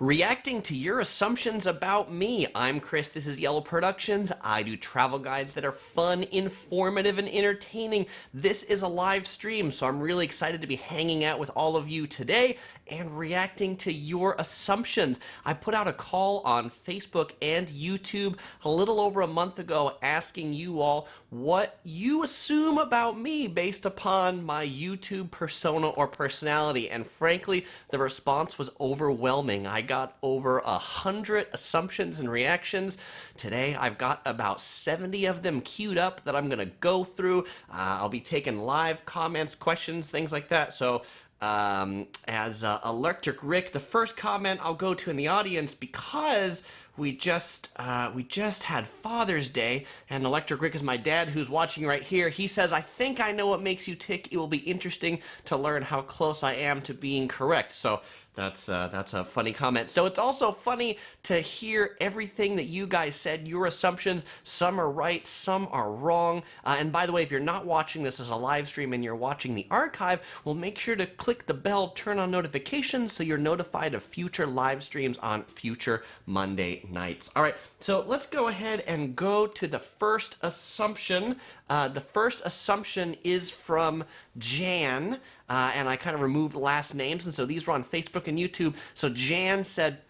Reacting to your assumptions about me. I'm Chris, this is Yellow Productions. I do travel guides that are fun, informative, and entertaining. This is a live stream, so I'm really excited to be hanging out with all of you today and reacting to your assumptions. I put out a call on Facebook and YouTube a little over a month ago asking you all what you assume about me based upon my YouTube persona or personality, and frankly, the response was overwhelming. I got over 100 assumptions and reactions. Today, I've got about 70 of them queued up that I'm gonna go through. I'll be taking live comments, questions, things like that. So as Electric Rick, the first comment I'll go to in the audience, because we just had Father's Day, and Electric Rick is my dad who's watching right here. He says, "I think I know what makes you tick. It will be interesting to learn how close I am to being correct." So that's a funny comment. So it's also funny to hear everything that you guys said, your assumptions. Some are right, some are wrong. And by the way, if you're not watching this as a live stream and you're watching the archive, well, make sure to click the bell, turn on notifications so you're notified of future live streams on future Monday nights. All right, so let's go ahead and go to the first assumption. The first assumption is from Jan, and I kind of removed last names, and so these were on Facebook and YouTube. So Jan said,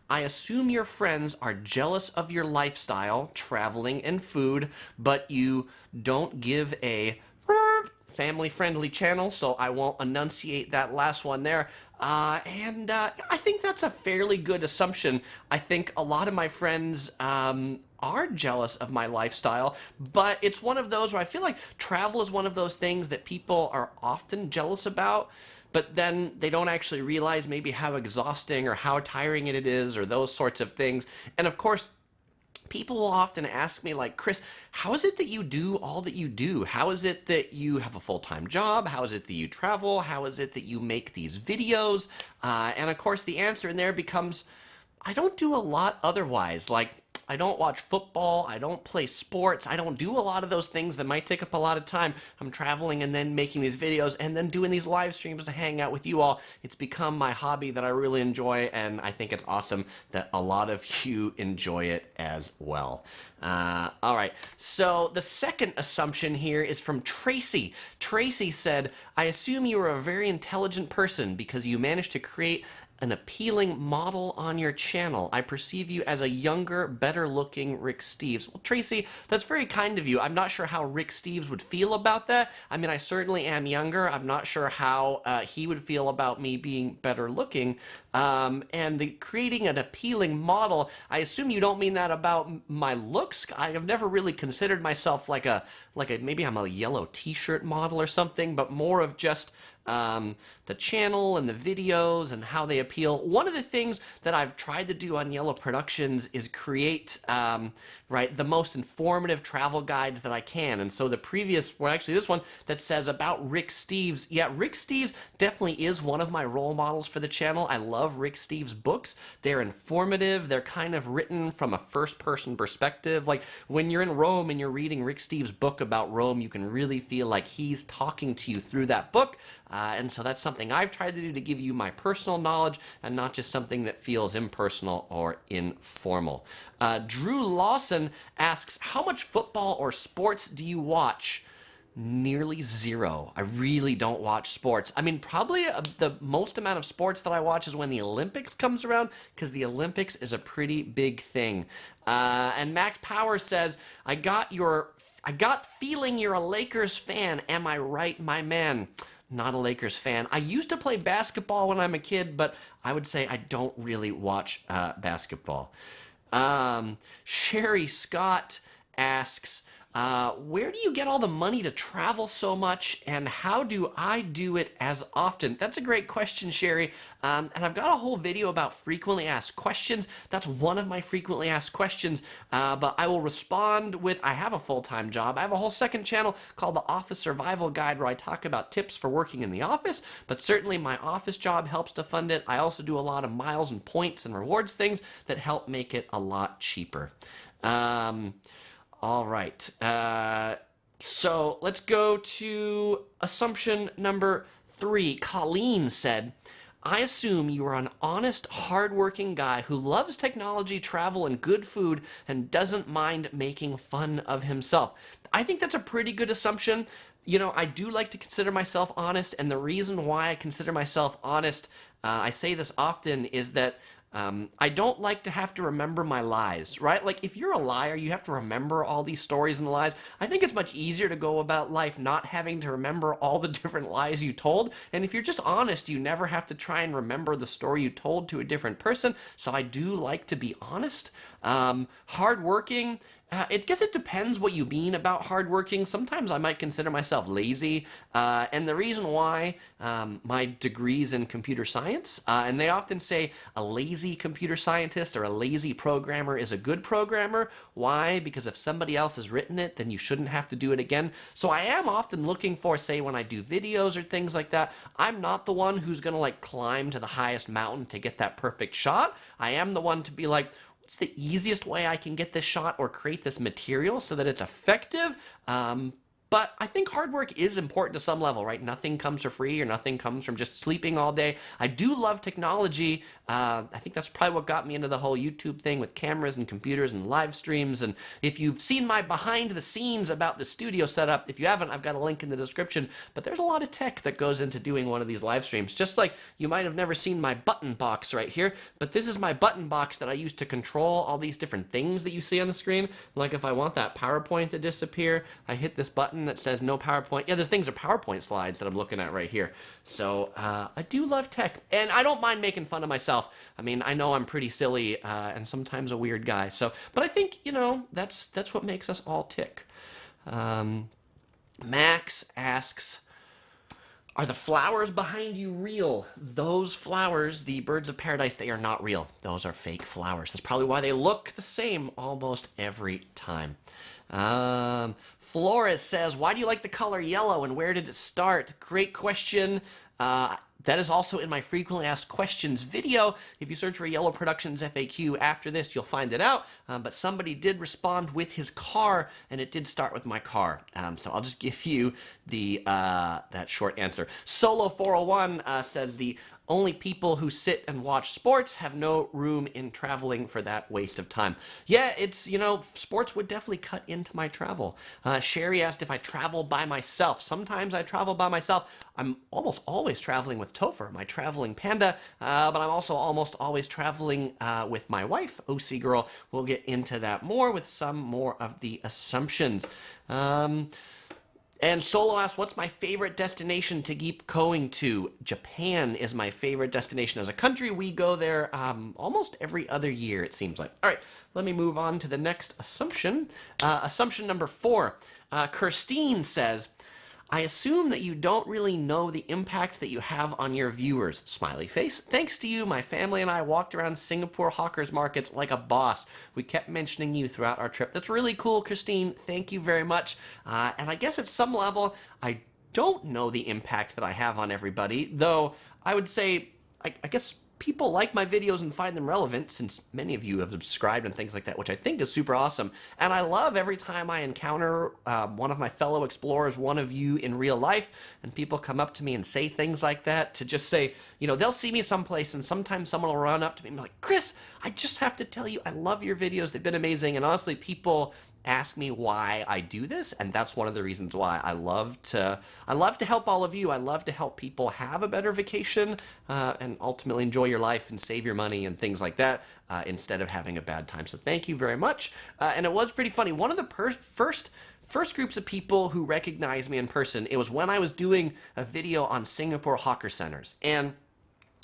"I assume your friends are jealous of your lifestyle, traveling, and food, but you don't give a family-friendly channel," so I won't enunciate that last one there. I think that's a fairly good assumption. I think a lot of my friends are jealous of my lifestyle, but it's one of those where I feel like travel is one of those things that people are often jealous about, but then they don't actually realize maybe how exhausting or how tiring it is or those sorts of things. And of course, people will often ask me, like, "Chris, how is it that you do all that you do? How is it that you have a full-time job? How is it that you travel? How is it that you make these videos?" And of course, the answer in there becomes, I don't do a lot otherwise. Like, I don't watch football, I don't play sports, I don't do a lot of those things that might take up a lot of time. I'm traveling and then making these videos and then doing these live streams to hang out with you all. It's become my hobby that I really enjoy, and I think it's awesome that a lot of you enjoy it as well. All right, so the second assumption here is from Tracy. Tracy said, "I assume you are a very intelligent person because you managed to create an appealing model on your channel. I perceive you as a younger, better-looking Rick Steves." Well, Tracy, that's very kind of you. I'm not sure how Rick Steves would feel about that. I mean, I certainly am younger. I'm not sure how he would feel about me being better-looking. And creating an appealing model, I assume you don't mean that about my looks. I have never really considered myself like a maybe I'm a yellow t-shirt model or something, but more of just the channel and the videos and how they appeal. One of the things that I've tried to do on Yellow Productions is create the most informative travel guides that I can. And so the previous, well, actually this one that says about Rick Steves, yeah, Rick Steves definitely is one of my role models for the channel. I love Rick Steves' books. They're informative. They're kind of written from a first-person perspective. Like when you're in Rome and you're reading Rick Steves' book about Rome, you can really feel like he's talking to you through that book. And so that's something I've tried to do to give you my personal knowledge and not just something that feels impersonal or informal. Drew Lawson asks, "How much football or sports do you watch?" Nearly zero. I really don't watch sports. I mean, probably the most amount of sports that I watch is when the Olympics comes around, because the Olympics is a pretty big thing. And Max Power says, I got feeling you're a Lakers fan. Am I right, my man?" Not a Lakers fan. I used to play basketball when I'm a kid, but I would say I don't really watch basketball. Sherry Scott asks, "Where do you get all the money to travel so much, and how do I do it as often?" That's a great question, Sherry. And I've got a whole video about frequently asked questions. That's one of my frequently asked questions, but I will respond with, I have a full-time job. I have a whole second channel called The Office Survival Guide where I talk about tips for working in the office, but certainly my office job helps to fund it. I also do a lot of miles and points and rewards things that help make it a lot cheaper. All right, so let's go to assumption number 3. Colleen said, I assume you are an honest, hardworking guy who loves technology, travel, and good food and doesn't mind making fun of himself. I think that's a pretty good assumption. You know, I do like to consider myself honest, and the reason why I consider myself honest, I say this often, is that I don't like to have to remember my lies, right? Like, if you're a liar, you have to remember all these stories and lies. I think it's much easier to go about life not having to remember all the different lies you told. And if you're just honest, you never have to try and remember the story you told to a different person. So I do like to be honest. Hardworking. I guess it depends what you mean about hardworking. Sometimes I might consider myself lazy, and the reason why, my degree's in computer science, and they often say a lazy computer scientist or a lazy programmer is a good programmer. Why? Because if somebody else has written it, then you shouldn't have to do it again. So I am often looking for, say, when I do videos or things like that, I'm not the one who's gonna like climb to the highest mountain to get that perfect shot. I am the one to be like, what's the easiest way I can get this shot or create this material so that it's effective? But I think hard work is important to some level, right? Nothing comes for free, or nothing comes from just sleeping all day. I do love technology. I think that's probably what got me into the whole YouTube thing with cameras and computers and live streams. And if you've seen my behind the scenes about the studio setup, if you haven't, I've got a link in the description. But there's a lot of tech that goes into doing one of these live streams. Just like you might have never seen my button box right here, but this is my button box that I use to control all these different things that you see on the screen. Like if I want that PowerPoint to disappear, I hit this button that says no PowerPoint. Yeah, there's things are PowerPoint slides that I'm looking at right here. So I do love tech, and I don't mind making fun of myself. I mean, I know I'm pretty silly and sometimes a weird guy. So, but I think, you know, that's what makes us all tick. Max asks, are the flowers behind you real? Those flowers, the birds of paradise, they are not real. Those are fake flowers. That's probably why they look the same almost every time. Flores says, why do you like the color yellow and where did it start? Great question. That is also in my frequently asked questions video. If you search for Yellow Productions FAQ after this, you'll find it out. But somebody did respond with his car, and it did start with my car. So I'll just give you the that short answer. Solo 401 says the only people who sit and watch sports have no room in traveling for that waste of time. Yeah, it's, you know, sports would definitely cut into my travel. Sherry asked if I travel by myself. Sometimes I travel by myself. I'm almost always traveling with Topher, my traveling panda, but I'm also almost always traveling with my wife, OC Girl. We'll get into that more with some more of the assumptions. And Solo asks, what's my favorite destination to keep going to? Japan is my favorite destination. As a country, we go there almost every other year, it seems like. All right, let me move on to the next assumption. Assumption number 4. Kirstine says, I assume that you don't really know the impact that you have on your viewers. Smiley face. Thanks to you, my family and I walked around Singapore hawkers markets like a boss. We kept mentioning you throughout our trip. That's really cool, Christine. Thank you very much. And I guess at some level, I don't know the impact that I have on everybody, though I would say, I guess people like my videos and find them relevant, since many of you have subscribed and things like that, which I think is super awesome. And I love every time I encounter one of my fellow explorers, one of you in real life, and people come up to me and say things like that, to just say, you know, they'll see me someplace and sometimes someone will run up to me and be like, Chris, I just have to tell you, I love your videos. They've been amazing. And honestly, people ask me why I do this, and that's one of the reasons why I love to help all of you. I love to help people have a better vacation and ultimately enjoy your life and save your money and things like that instead of having a bad time. So thank you very much. And it was pretty funny. One of the first groups of people who recognized me in person, it was when I was doing a video on Singapore hawker centers. And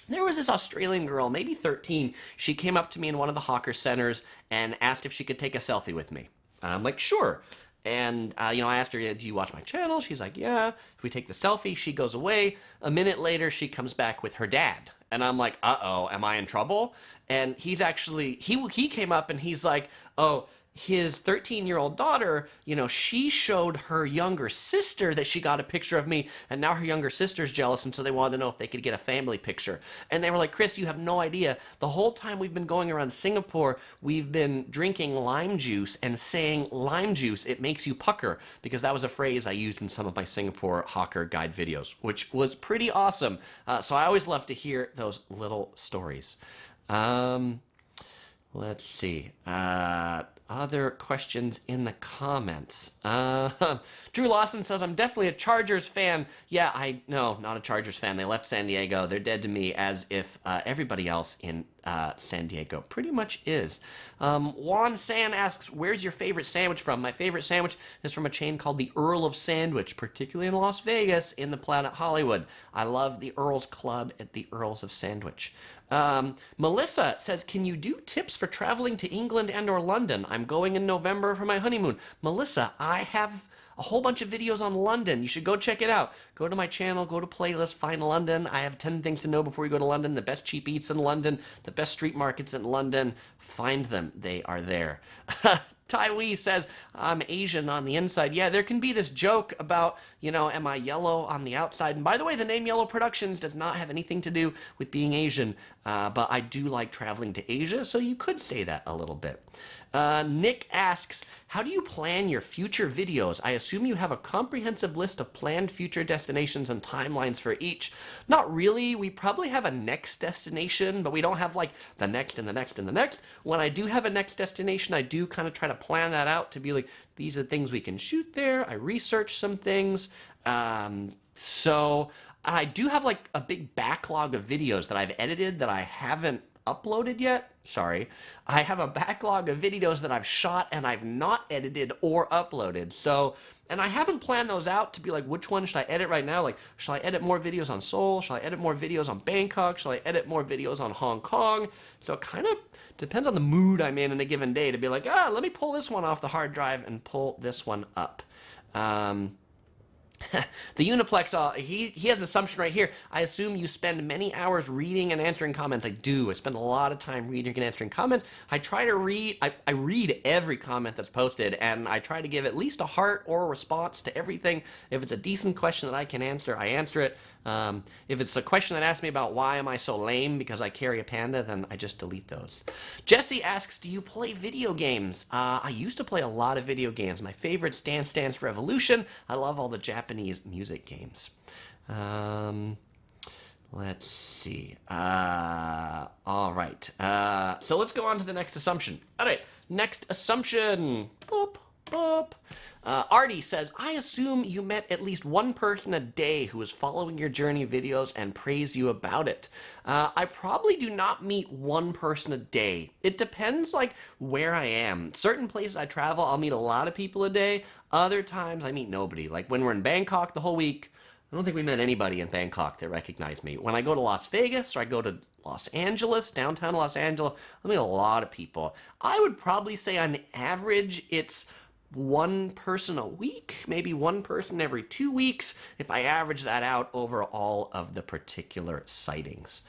there was this Australian girl, maybe 13. She came up to me in one of the hawker centers and asked if she could take a selfie with me. And I'm like, sure. And, you know, I asked her, do you watch my channel? She's like, yeah. We take the selfie. She goes away. A minute later, she comes back with her dad. And I'm like, uh-oh, am I in trouble? And he's actually, he came up and he's like, oh, his 13-year-old daughter, you know, she showed her younger sister that she got a picture of me, and now her younger sister's jealous, and so they wanted to know if they could get a family picture. And they were like, Chris, you have no idea. The whole time we've been going around Singapore, we've been drinking lime juice and saying lime juice, it makes you pucker, because that was a phrase I used in some of my Singapore hawker guide videos, which was pretty awesome. So I always love to hear those little stories. Let's see. Other questions in the comments. Drew Lawson says, I'm definitely a Chargers fan. Yeah, no, not a Chargers fan. They left San Diego. They're dead to me, as if everybody else in San Diego pretty much is. Juan San asks, where's your favorite sandwich from? My favorite sandwich is from a chain called the Earl of Sandwich, particularly in Las Vegas in the Planet Hollywood. I love the Earl's Club at the Earls of Sandwich. Melissa says, can you do tips for traveling to England and or London? I'm going in November for my honeymoon. Melissa, I have a whole bunch of videos on London. You should go check it out. Go to my channel, go to playlist, find London. I have 10 things to know before you go to London, the best cheap eats in London, the best street markets in London. Find them. They are there. Tai Wee says, I'm Asian on the inside. Yeah, there can be this joke about, you know, am I yellow on the outside? And by the way, the name Yellow Productions does not have anything to do with being Asian, but I do like traveling to Asia, so you could say that a little bit. Nick asks, how do you plan your future videos? I assume you have a comprehensive list of planned future destinations and timelines for each. Not really. We probably have a next destination, but we don't have like the next and the next and the next. When I do have a next destination, I do kind of try to plan that out to be like, these are things we can shoot there. I research some things. So I do have like a big backlog of videos that I've edited that I haven't uploaded yet. Sorry. I have a backlog of videos that I've shot and I've not edited or uploaded. So, and I haven't planned those out to be like, which one should I edit right now? Like, shall I edit more videos on Seoul? Shall I edit more videos on Bangkok? Shall I edit more videos on Hong Kong? So it kind of depends on the mood I'm in a given day to be like, let me pull this one off the hard drive and pull this one up. The Uniplex, he has an assumption right here. I assume you spend many hours reading and answering comments. I do. I spend a lot of time reading and answering comments. I try to read, I read every comment that's posted, and I try to give at least a heart or a response to everything. If it's a decent question that I can answer, I answer it. If it's a question that asks me about why am I so lame because I carry a panda, then I just delete those. Jesse asks, do you play video games? I used to play a lot of video games. My favorite's Dance Dance Revolution. I love all the Japanese music games. Let's see. All right. So let's go on to the next assumption. All right. Next assumption. Boop, boop. Artie says, I assume you met at least one person a day who is following your journey videos and praise you about it. I probably do not meet one person a day. It depends like where I am. Certain places I travel, I'll meet a lot of people a day. Other times I meet nobody. Like when we're in Bangkok the whole week, I don't think we met anybody in Bangkok that recognized me. When I go to Las Vegas or I go to Los Angeles, downtown Los Angeles, I meet a lot of people. I would probably say on average it's one person a week, maybe one person every 2 weeks, if I average that out over all of the particular sightings.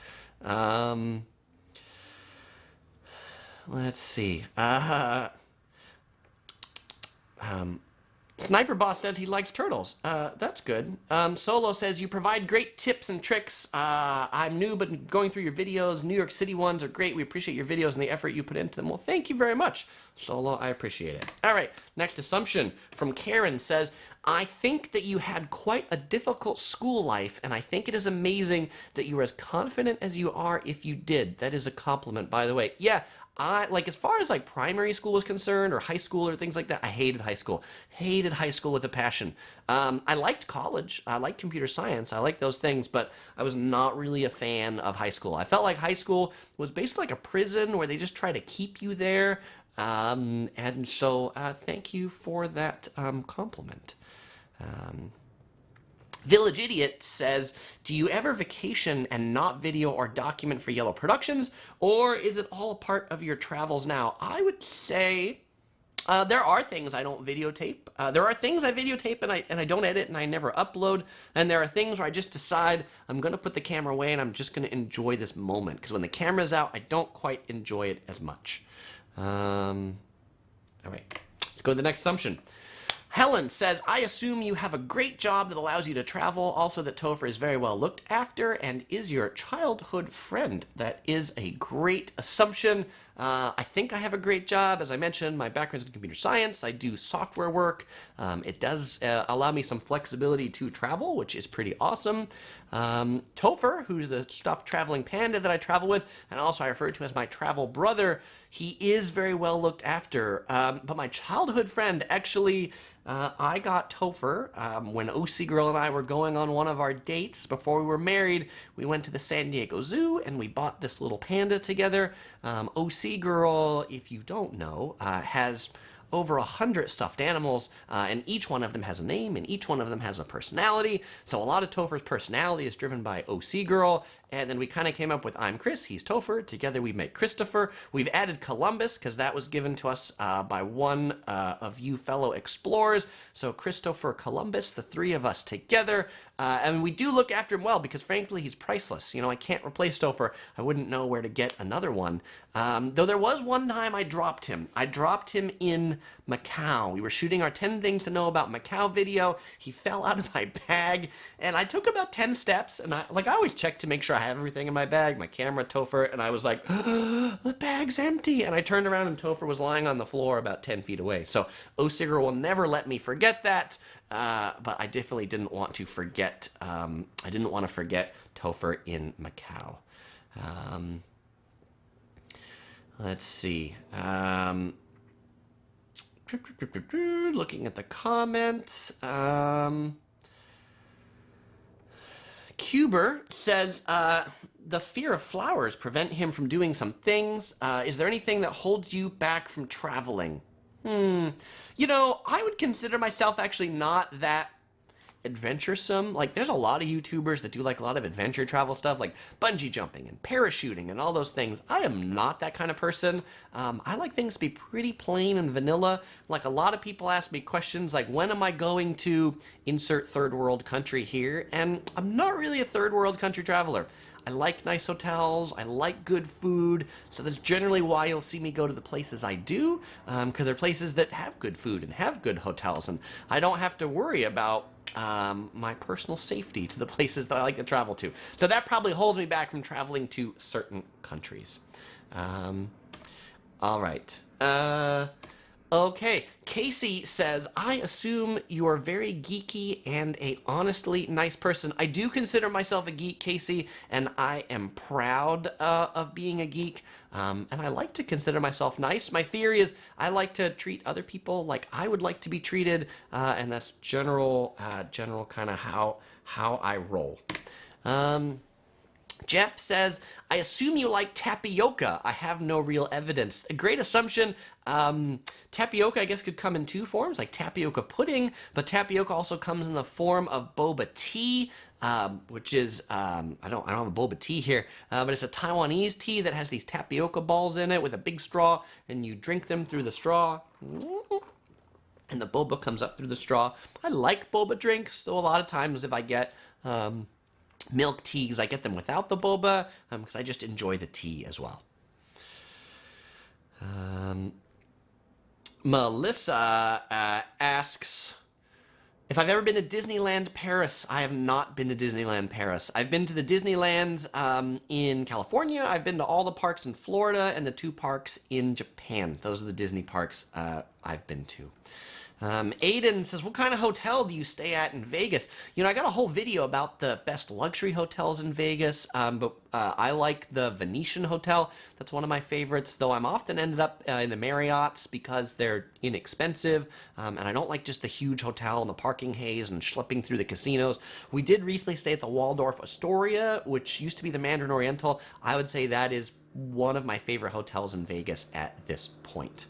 Let's see. Sniper Boss says he likes turtles. That's good. Solo says, you provide great tips and tricks. I'm new, but going through your videos, New York City ones are great. We appreciate your videos and the effort you put into them. Well, thank you very much, Solo. I appreciate it. All right, next assumption from Karen says, I think that you had quite a difficult school life, and I think it is amazing that you are as confident as you are if you did. That is a compliment, by the way. Yeah. Like as far as like primary school was concerned or high school or things like that, I hated high school. Hated high school with a passion. I liked college. I liked computer science. I liked those things, but I was not really a fan of high school. I felt like high school was basically like a prison where they just try to keep you there. And so thank you for that compliment. Village Idiot says, do you ever vacation and not video or document for Yellow Productions, or is it all a part of your travels now? I would say there are things I don't videotape. There are things I videotape and I don't edit and I never upload, and there are things where I just decide I'm going to put the camera away and I'm just going to enjoy this moment, because when the camera's out, I don't quite enjoy it as much. All right, let's go to the next assumption. Helen says, I assume you have a great job that allows you to travel, also that Topher is very well looked after and is your childhood friend. That is a great assumption. I think I have a great job. As I mentioned, my background is in computer science. I do software work. It does allow me some flexibility to travel, which is pretty awesome. Topher, who's the stuffed traveling panda that I travel with, and also I refer to as my travel brother, he is very well looked after. But my childhood friend, actually, I got Topher when OC Girl and I were going on one of our dates before we were married. We went to the San Diego Zoo and we bought this little panda together. OC Girl, if you don't know, has over 100 stuffed animals, and each one of them has a name, and each one of them has a personality. So a lot of Topher's personality is driven by OC Girl, and then we kind of came up with I'm Chris, he's Topher. Together we make Christopher. We've added Columbus, because that was given to us by one of you fellow explorers. So Christopher Columbus, the three of us together. And we do look after him well, because frankly, he's priceless. You know, I can't replace Topher. I wouldn't know where to get another one. Though there was one time I dropped him. I dropped him in Macau. We were shooting our 10 Things to Know About Macau video. He fell out of my bag, and I took about 10 steps, and I always check to make sure I have everything in my bag, my camera, Topher, and I was like, the bag's empty, and I turned around and Topher was lying on the floor about 10 feet away. So Osiger will never let me forget that, but I definitely didn't want to forget, I didn't want to forget Topher in Macau. Let's see. Looking at the comments. Cuber says, the fear of flowers prevent him from doing some things. Is there anything that holds you back from traveling? You know, I would consider myself actually not that adventuresome. Like, there's a lot of YouTubers that do like a lot of adventure travel stuff, like bungee jumping and parachuting and all those things. I am not that kind of person. I like things to be pretty plain and vanilla. Like, a lot of people ask me questions like, when am I going to insert third world country here? And I'm not really a third world country traveler. I like nice hotels, I like good food, so that's generally why you'll see me go to the places I do, because they're places that have good food and have good hotels, and I don't have to worry about my personal safety to the places that I like to travel to. So that probably holds me back from traveling to certain countries. All right. Okay, Casey says, I assume you are very geeky and a honestly nice person. I do consider myself a geek, Casey, and I am proud of being a geek, and I like to consider myself nice. My theory is I like to treat other people like I would like to be treated, and that's general kind of how I roll. Jeff says, I assume you like tapioca. I have no real evidence. A great assumption. Tapioca, I guess, could come in two forms, like tapioca pudding, but tapioca also comes in the form of boba tea, which is, I don't have a boba tea here, but it's a Taiwanese tea that has these tapioca balls in it with a big straw, and you drink them through the straw. And the boba comes up through the straw. I like boba drinks, though a lot of times if I get milk teas, I get them without the boba, because I just enjoy the tea as well. Melissa asks if I've ever been to Disneyland Paris. I have not been to Disneyland Paris. I've been to the Disneylands in California. I've been to all the parks in Florida and the 2 parks in Japan. Those are the Disney parks I've been to. Aiden says, what kind of hotel do you stay at in Vegas? You know, I got a whole video about the best luxury hotels in Vegas, but I like the Venetian Hotel. That's one of my favorites, though I'm often ended up in the Marriotts because they're inexpensive, and I don't like just the huge hotel and the parking haze and schlepping through the casinos. We did recently stay at the Waldorf Astoria, which used to be the Mandarin Oriental. I would say that is one of my favorite hotels in Vegas at this point.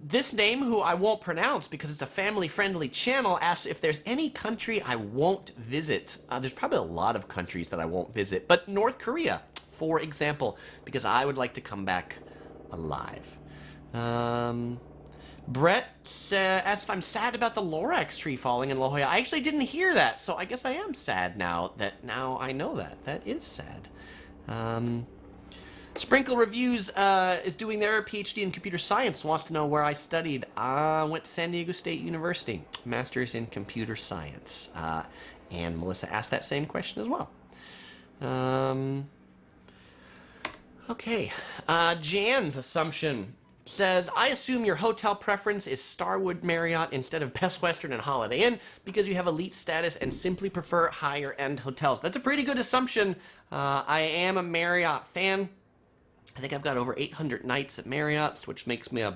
This name, who I won't pronounce because it's a family-friendly channel, asks if there's any country I won't visit. There's probably a lot of countries that I won't visit, but North Korea, for example, because I would like to come back alive. Brett asks if I'm sad about the Lorax tree falling in La Jolla. I actually didn't hear that, so I guess I am sad now I know that. That is sad. Sprinkle Reviews is doing their PhD in computer science, wants to know where I studied. I went to San Diego State University, master's in computer science. And Melissa asked that same question as well. Okay, Jan's assumption says, I assume your hotel preference is Starwood Marriott instead of Best Western and Holiday Inn because you have elite status and simply prefer higher end hotels. That's a pretty good assumption. I am a Marriott fan. I think I've got over 800 nights at Marriott's, which makes me a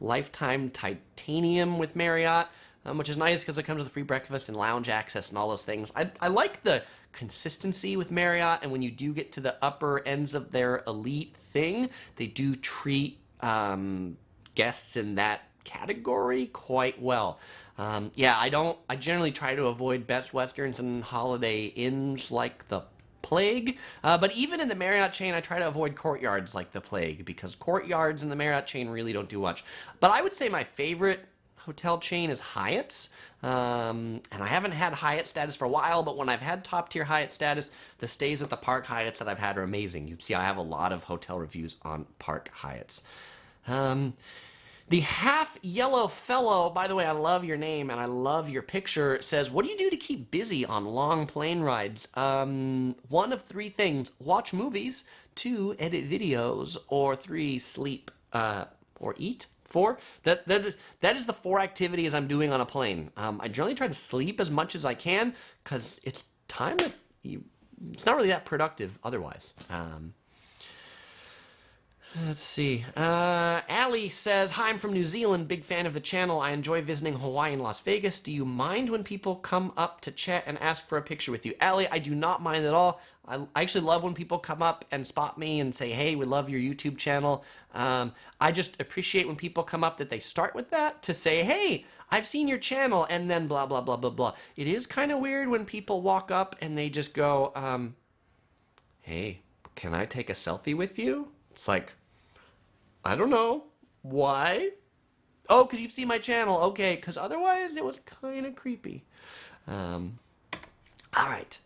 lifetime titanium with Marriott, which is nice because it comes with free breakfast and lounge access and all those things. I like the consistency with Marriott, and when you do get to the upper ends of their elite thing, they do treat guests in that category quite well. Yeah, I generally try to avoid Best Westerns and Holiday Inns like the plague, but even in the Marriott chain, I try to avoid Courtyards like the plague because Courtyards in the Marriott chain really don't do much. But I would say my favorite hotel chain is Hyatt's, and I haven't had Hyatt status for a while, but when I've had top tier Hyatt status, the stays at the Park Hyatts that I've had are amazing. You see, I have a lot of hotel reviews on Park Hyatts. The Half Yellow Fellow, by the way, I love your name and I love your picture, says, what do you do to keep busy on long plane rides? One of three things: watch movies, 2, edit videos, or 3, sleep, or eat. 4, that is the 4 activities I'm doing on a plane. I generally try to sleep as much as I can because it's time that it's not really that productive otherwise. Let's see. Allie says, hi, I'm from New Zealand, big fan of the channel. I enjoy visiting Hawaii and Las Vegas. Do you mind when people come up to chat and ask for a picture with you? Allie, I do not mind at all. I actually love when people come up and spot me and say, hey, we love your YouTube channel. I just appreciate when people come up that they start with that to say, hey, I've seen your channel, and then blah, blah, blah, blah, blah. It is kind of weird when people walk up and they just go, hey, can I take a selfie with you? It's like, I don't know. Why? Oh, because you've seen my channel. Okay, because otherwise it was kind of creepy. All right.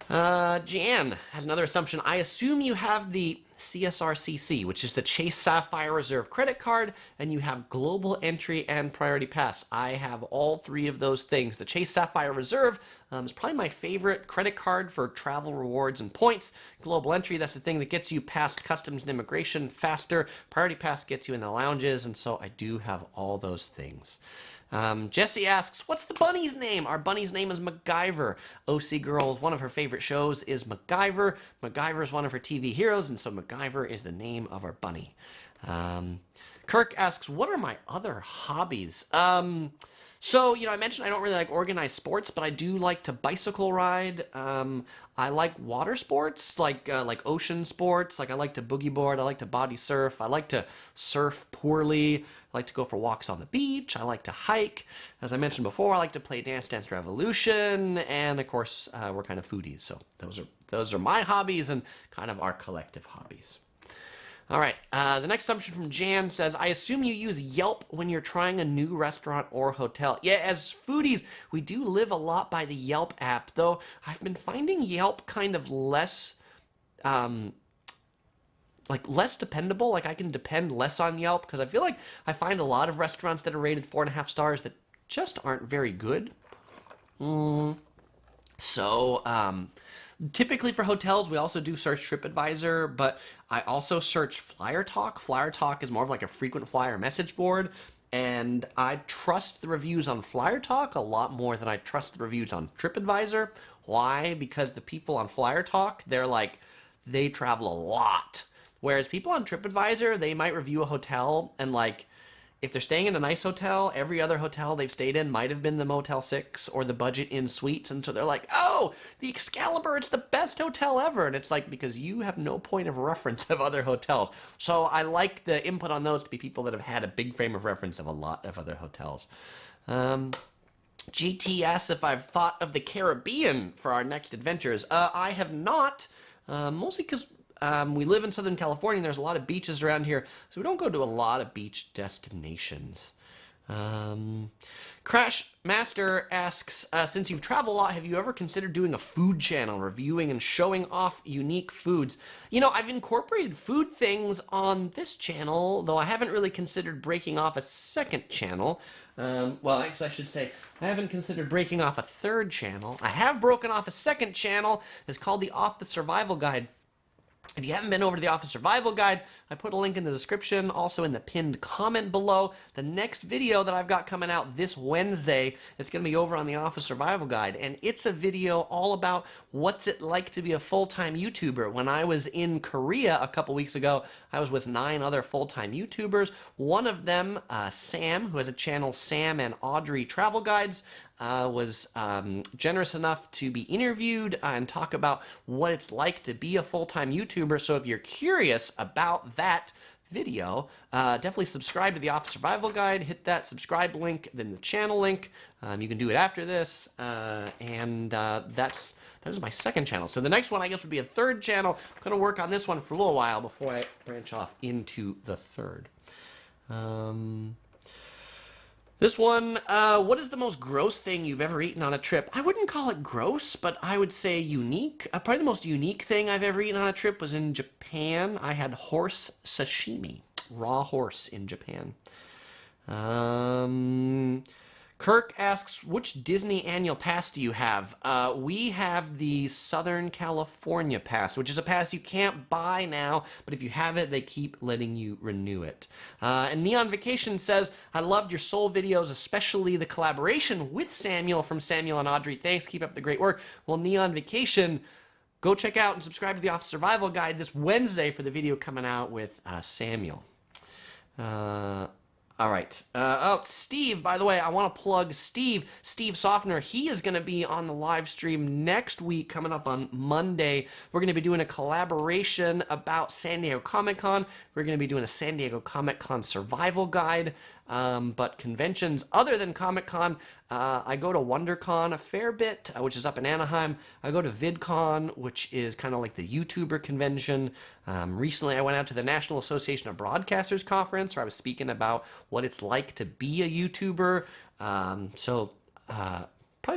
Jan has another assumption. I assume you have the CSR CC, which is the Chase Sapphire Reserve credit card, and you have Global Entry and Priority Pass. I have all 3 of those things. The Chase Sapphire Reserve is probably my favorite credit card for travel rewards and points. Global Entry, that's the thing that gets you past customs and immigration faster. Priority Pass gets you in the lounges, and so I do have all those things. Jesse asks, what's the bunny's name? Our bunny's name is MacGyver. OC Girl, one of her favorite shows is MacGyver. MacGyver is one of her TV heroes, and so MacGyver is the name of our bunny. Kirk asks, what are my other hobbies? So, I mentioned I don't really like organized sports, but I do like to bicycle ride. I like water sports, like ocean sports. Like I like to boogie board. I like to body surf. I like to surf poorly. I like to go for walks on the beach. I like to hike. As I mentioned before, I like to play Dance Dance Revolution. And of course, we're kind of foodies. So those are my hobbies and kind of our collective hobbies. All right, the next assumption from Jan says, I assume you use Yelp when you're trying a new restaurant or hotel. Yeah, as foodies, we do live a lot by the Yelp app, though I've been finding Yelp kind of less, less dependable. Like I can depend less on Yelp because I feel like I find a lot of restaurants that are rated 4.5 stars that just aren't very good. Typically for hotels, we also do search TripAdvisor, but I also search FlyerTalk. FlyerTalk is more of like a frequent flyer message board, and I trust the reviews on FlyerTalk a lot more than I trust the reviews on TripAdvisor. Why? Because the people on FlyerTalk, they travel a lot. Whereas people on TripAdvisor, they might review a hotel and if they're staying in a nice hotel, every other hotel they've stayed in might have been the Motel 6 or the Budget Inn Suites, and so they're like, oh, the Excalibur, it's the best hotel ever, and it's like, because you have no point of reference of other hotels. So I like the input on those to be people that have had a big frame of reference of a lot of other hotels. GT asks if I've thought of the Caribbean for our next adventures. I have not, mostly because we live in Southern California, and there's a lot of beaches around here, so we don't go to a lot of beach destinations. Crash Master asks, since you've traveled a lot, have you ever considered doing a food channel, reviewing and showing off unique foods? You know, I've incorporated food things on this channel, though I haven't really considered breaking off a second channel. Well, actually, I should say, I haven't considered breaking off a third channel. I have broken off a second channel. It's called the Office Survival Guide. If you haven't been over to the Office Survival Guide, I put a link in the description, also in the pinned comment below. The next video that I've got coming out this Wednesday, it's going to be over on the Office Survival Guide, and it's a video all about what's it like to be a full-time YouTuber. When I was in Korea a couple weeks ago, I was with 9 other full-time YouTubers. One of them, Sam, who has a channel, Sam and Audrey Travel Guides, was generous enough to be interviewed and talk about what it's like to be a full-time YouTuber. So if you're curious about that video, definitely subscribe to the Office Survival Guide. Hit that subscribe link, then the channel link. You can do it after this, and that is my second channel. So the next one, I guess, would be a third channel. I'm going to work on this one for a little while before I branch off into the third. This one, what is the most gross thing you've ever eaten on a trip? I wouldn't call it gross, but I would say unique. Probably the most unique thing I've ever eaten on a trip was in Japan. I had horse sashimi, raw horse in Japan. Kirk asks, which Disney annual pass do you have? We have the Southern California pass, which is a pass you can't buy now, but if you have it, they keep letting you renew it. And Neon Vacation says, I loved your soul videos, especially the collaboration with Samuel from Samuel and Audrey. Thanks, keep up the great work. Well, Neon Vacation, go check out and subscribe to the Office Survival Guide this Wednesday for the video coming out with Samuel. All right. Oh, Steve, by the way, I want to plug Steve Softner. He is going to be on the live stream next week, coming up on Monday. We're going to be doing a collaboration about San Diego Comic-Con. We're going to be doing a San Diego Comic-Con survival guide. But conventions other than Comic-Con, I go to WonderCon a fair bit, which is up in Anaheim. I go to VidCon, which is kind of like the YouTuber convention. Recently, I went out to the National Association of Broadcasters conference, where I was speaking about what it's like to be a YouTuber. Probably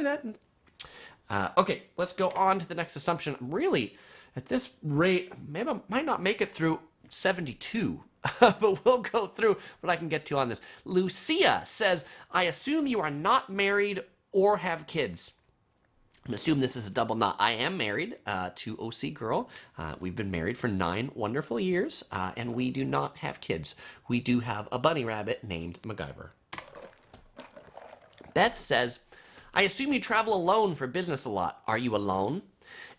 that. Okay, let's go on to the next assumption. Really, at this rate, maybe I might not make it through 72. But we'll go through what I can get to on this. Lucia says, I assume you are not married or have kids. I assume this is a double not. I am married to OC Girl. We've been married for 9 wonderful years, and we do not have kids. We do have a bunny rabbit named MacGyver. Beth says, I assume you travel alone for business a lot. Are you alone?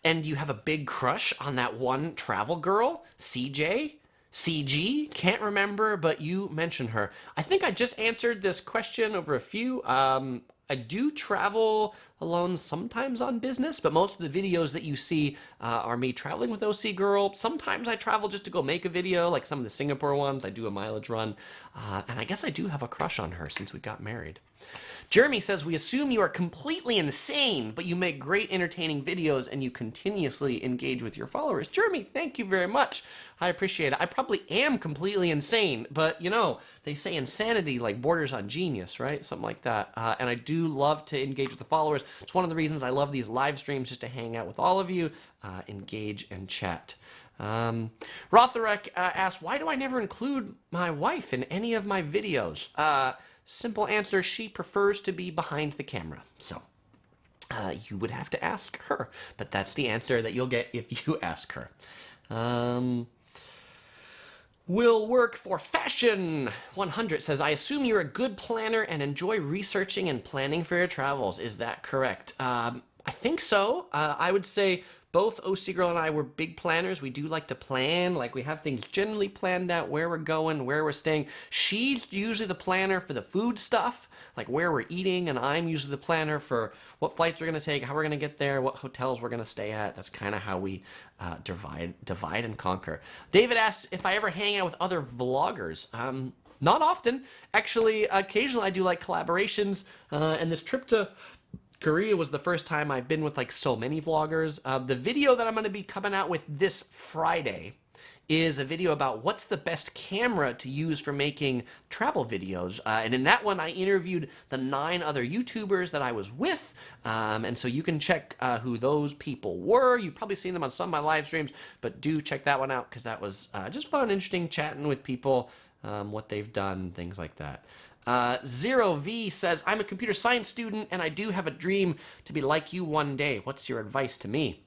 And you have a big crush on that one travel girl, CJ? CG? Can't remember, but you mentioned her. I think I just answered this question over a few. I do travel alone sometimes on business, but most of the videos that you see are me traveling with OC Girl. Sometimes I travel just to go make a video, like some of the Singapore ones. I do a mileage run. And I guess I do have a crush on her since we got married. Jeremy says, we assume you are completely insane, but you make great entertaining videos and you continuously engage with your followers. Jeremy, thank you very much. I appreciate it. I probably am completely insane, but you know, they say insanity like borders on genius, right? Something like that. And I do love to engage with the followers. It's one of the reasons I love these live streams, just to hang out with all of you, engage and chat. Rotharek asks, why do I never include my wife in any of my videos? Simple answer, she prefers to be behind the camera. So you would have to ask her, but that's the answer that you'll get if you ask her. Will work for fashion 100 says, I assume you're a good planner and enjoy researching and planning for your travels. Is that correct? I think so. I would say both OC Girl and I were big planners. We do like to plan. Like, we have things generally planned out, where we're going, where we're staying. She's usually the planner for the food stuff, like where we're eating, and I'm usually the planner for what flights we're going to take, how we're going to get there, what hotels we're going to stay at. That's kind of how we divide and conquer. David asks if I ever hang out with other vloggers. Not often. Actually, occasionally I do like collaborations, and this trip to Korea was the first time I've been with like so many vloggers. The video that I'm going to be coming out with this Friday is a video about what's the best camera to use for making travel videos. And in that one, I interviewed the 9 other YouTubers that I was with. And so you can check who those people were. You've probably seen them on some of my live streams, but do check that one out because that was just fun, interesting, chatting with people, what they've done, things like that. Zero V says, I'm a computer science student and I do have a dream to be like you one day. What's your advice to me?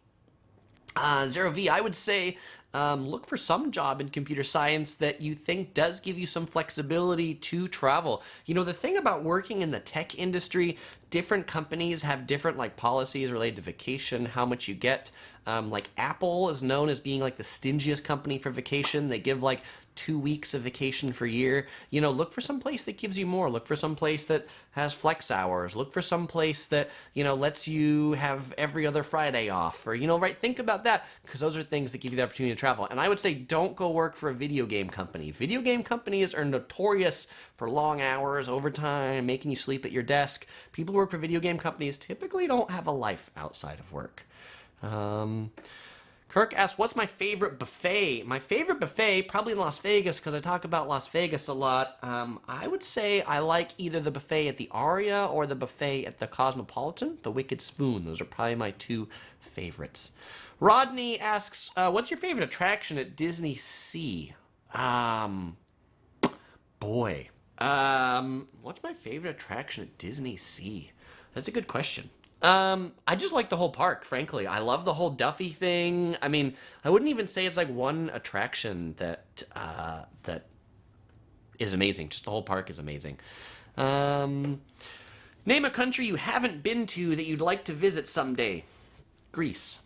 Zero V, I would say look for some job in computer science that you think does give you some flexibility to travel. You know, the thing about working in the tech industry, different companies have different like policies related to vacation, how much you get. Like Apple is known as being like the stingiest company for vacation. They give like 2 weeks of vacation per year. You know, look for some place that gives you more. Look for some place that has flex hours. Look for some place that, you know, lets you have every other Friday off, or, you know, right? Think about that, because those are things that give you the opportunity to travel. And I would say don't go work for a video game company. Video game companies are notorious for long hours, overtime, making you sleep at your desk. People who work for video game companies typically don't have a life outside of work. Kirk asks, what's my favorite buffet? My favorite buffet, probably in Las Vegas, because I talk about Las Vegas a lot. I would say I like either the buffet at the Aria or the buffet at the Cosmopolitan, the Wicked Spoon. Those are probably my 2 favorites. Rodney asks, what's your favorite attraction at Disney Sea? Boy. What's my favorite attraction at Disney Sea? That's a good question. I just like the whole park, frankly. I love the whole Duffy thing. I mean, I wouldn't even say it's like one attraction that that is amazing. Just the whole park is amazing. Name a country you haven't been to that you'd like to visit someday. Greece.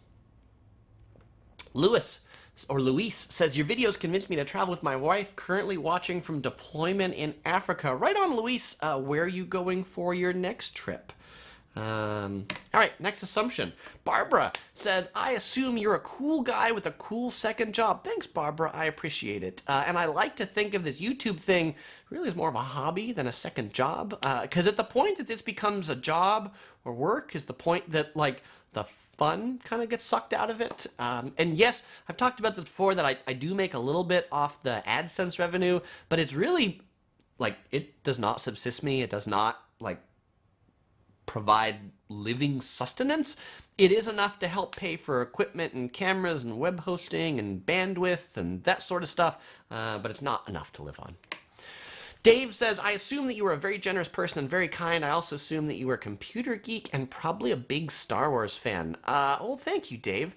Luis says, your videos convinced me to travel with my wife, currently watching from deployment in Africa. Right on, Luis. Where are you going for your next trip? All right, next assumption. Barbara says, I assume you're a cool guy with a cool second job. Thanks, Barbara. I appreciate it. And I like to think of this YouTube thing really as more of a hobby than a second job. Because at the point that this becomes a job or work is the point that, like, the fun kind of gets sucked out of it. And yes, I've talked about this before, that I do make a little bit off the AdSense revenue, but it's really, like, it does not subsist me. It does not, like, provide living sustenance. It is enough to help pay for equipment and cameras and web hosting and bandwidth and that sort of stuff, but it's not enough to live on. Dave says, I assume that you are a very generous person and very kind. I also assume that you are a computer geek and probably a big Star Wars fan. Well, thank you, Dave.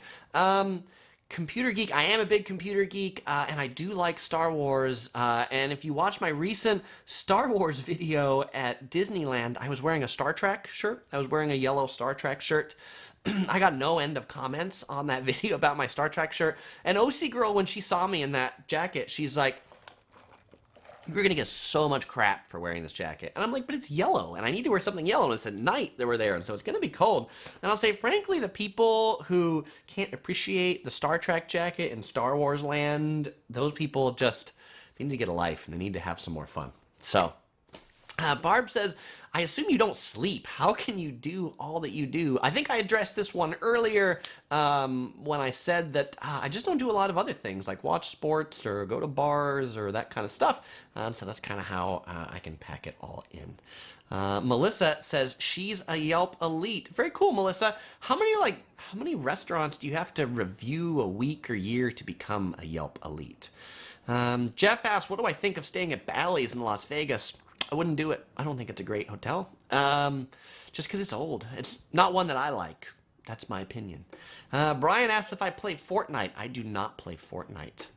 Computer geek, I am a big computer geek, and I do like Star Wars, and if you watch my recent Star Wars video at Disneyland, I was wearing a Star Trek shirt. I was wearing a yellow Star Trek shirt. I got no end of comments on that video about my Star Trek shirt, and OC Girl, when she saw me in that jacket, she's like, you're going to get so much crap for wearing this jacket. And I'm like, but it's yellow, and I need to wear something yellow, and it's at night that we're there, and so it's going to be cold. And I'll say, frankly, the people who can't appreciate the Star Trek jacket in Star Wars land, those people just, they need to get a life, and they need to have some more fun. So, Barb says, I assume you don't sleep. How can you do all that you do? I think I addressed this one earlier when I said that I just don't do a lot of other things, like watch sports or go to bars or that kind of stuff. So that's kind of how I can pack it all in. Melissa says she's a Yelp elite. Very cool, Melissa. How many restaurants do you have to review a week or year to become a Yelp elite? Jeff asks, what do I think of staying at Bally's in Las Vegas? I wouldn't do it. I don't think it's a great hotel. Just because it's old. It's not one that I like. That's my opinion. Brian asks if I play Fortnite. I do not play Fortnite.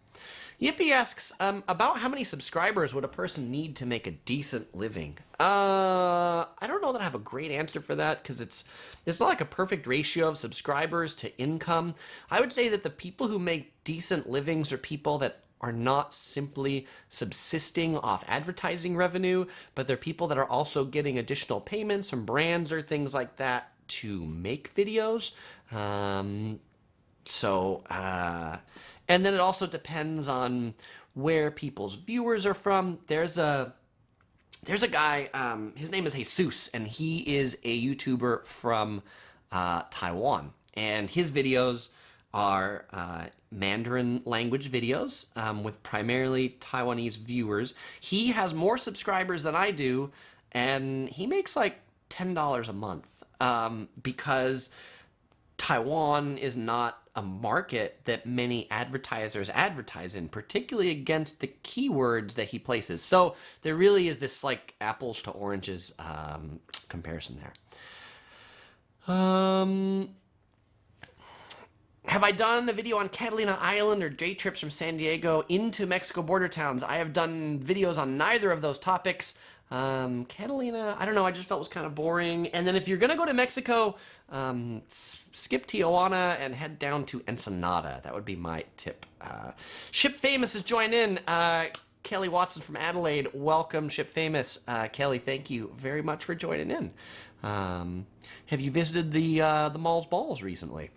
Yippee asks, about how many subscribers would a person need to make a decent living? I don't know that I have a great answer for that, because it's not like a perfect ratio of subscribers to income. I would say that the people who make decent livings are people that are not simply subsisting off advertising revenue, but they're people that are also getting additional payments from brands or things like that to make videos. And then it also depends on where people's viewers are from. There's a guy, his name is Jesus, and he is a YouTuber from Taiwan. And his videos are Mandarin language videos with primarily Taiwanese viewers. He has more subscribers than I do, and he makes like $10 a month because Taiwan is not a market that many advertisers advertise in, particularly against the keywords that he places. So there really is this like apples to oranges comparison there. Have I done a video on Catalina Island or day trips from San Diego into Mexico border towns? I have done videos on neither of those topics. Catalina, I don't know, I just felt it was kind of boring. And then if you're going to go to Mexico, skip Tijuana and head down to Ensenada. That would be my tip. Ship Famous has joined in. Kelly Watson from Adelaide, welcome, Ship Famous. Kelly, thank you very much for joining in. Have you visited the Mall's Balls recently?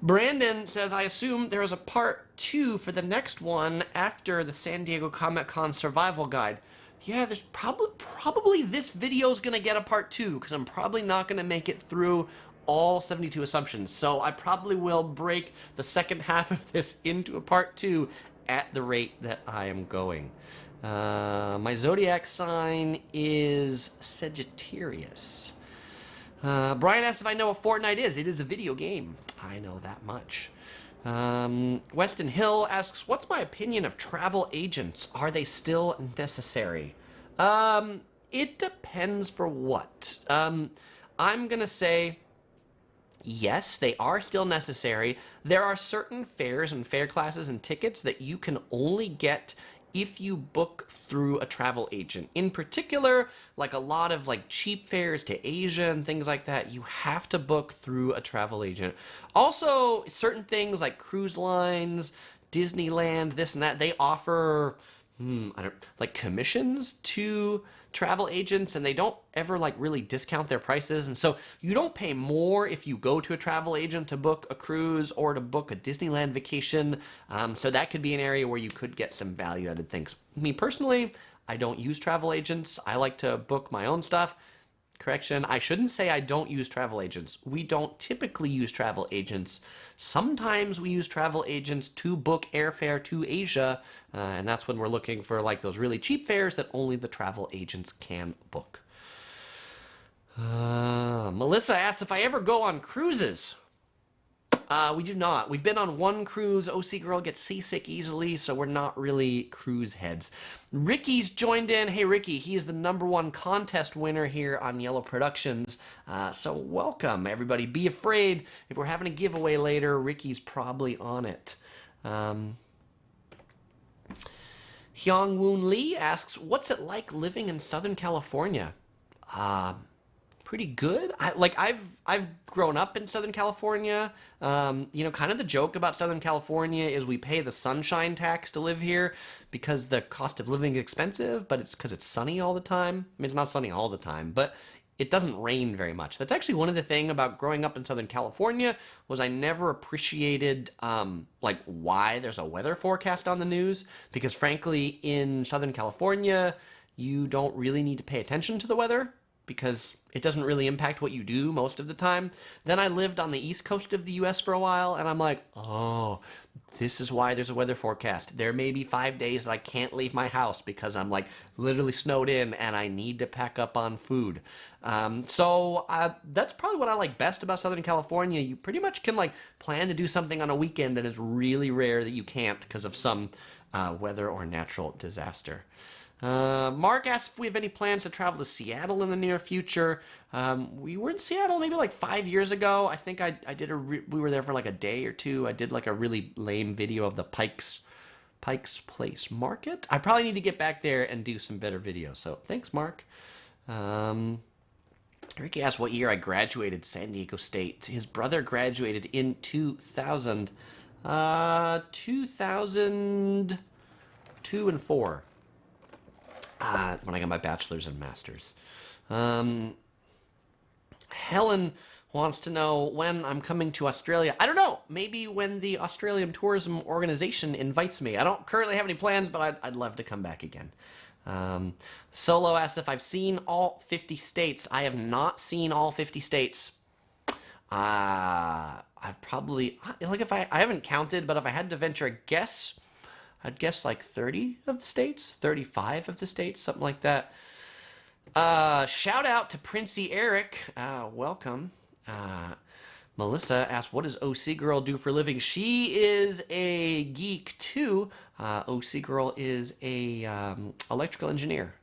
Brandon says, I assume there is a part 2 for the next one after the San Diego Comic-Con Survival Guide. Yeah, there's probably this video is going to get a part 2 because I'm probably not going to make it through all 72 assumptions. So I probably will break the second half of this into a part 2 at the rate that I am going. My zodiac sign is Sagittarius. Brian asks if I know what Fortnite is. It is a video game. I know that much. Weston Hill asks, what's my opinion of travel agents? Are they still necessary? It depends for what. I'm going to say yes, they are still necessary. There are certain fares and fare classes and tickets that you can only get if you book through a travel agent. In particular, like a lot of like cheap fares to Asia and things like that, you have to book through a travel agent. Also, certain things like cruise lines, Disneyland, this and that, they offer like commissions to travel agents, and they don't ever like really discount their prices, and so you don't pay more if you go to a travel agent to book a cruise or to book a Disneyland vacation. So that could be an area where you could get some value-added things. Me personally, I don't use travel agents. I like to book my own stuff. Correction, I shouldn't say I don't use travel agents. We don't typically use travel agents. Sometimes we use travel agents to book airfare to Asia, and that's when we're looking for like those really cheap fares that only the travel agents can book. Melissa asks if I ever go on cruises. We do not. We've been on one cruise. OC Girl gets seasick easily, so we're not really cruise heads. Ricky's joined in. Hey, Ricky, he is the #1 contest winner here on Yellow Productions. So welcome, everybody. Be afraid. If we're having a giveaway later, Ricky's probably on it. Hyung Woon Lee asks, what's it like living in Southern California? Pretty good. I've grown up in Southern California. You know, kind of the joke about Southern California is we pay the sunshine tax to live here because the cost of living is expensive, but it's because it's sunny all the time. I mean, it's not sunny all the time, but it doesn't rain very much. That's actually one of the things about growing up in Southern California was I never appreciated like why there's a weather forecast on the news, because frankly in Southern California you don't really need to pay attention to the weather because it doesn't really impact what you do most of the time. Then I lived on the east coast of the US for a while, and I'm like, oh, this is why there's a weather forecast. There may be 5 days that I can't leave my house because I'm like literally snowed in and I need to pack up on food. So that's probably what I like best about Southern California. You pretty much can like plan to do something on a weekend, and it's really rare that you can't because of some weather or natural disaster. Mark asked if we have any plans to travel to Seattle in the near future. We were in Seattle maybe like 5 years ago. I think we were there for like a day or two. I did like a really lame video of the Pike's Place Market. I probably need to get back there and do some better videos. So thanks, Mark. Ricky asked what year I graduated San Diego State. His brother graduated in 2000, 2002 and 4. When I got my bachelor's and master's. Helen wants to know when I'm coming to Australia. I don't know. Maybe when the Australian Tourism Organization invites me. I don't currently have any plans, but I'd love to come back again. Solo asked if I've seen all 50 states. I have not seen all 50 states. I've probably, like if I haven't counted, but if I had to venture a guess, I'd guess like 30 of the states, 35 of the states, something like that. Shout out to Princey Eric. Welcome. Melissa asked, what does OC Girl do for a living? She is a geek too. OC Girl is a electrical engineer.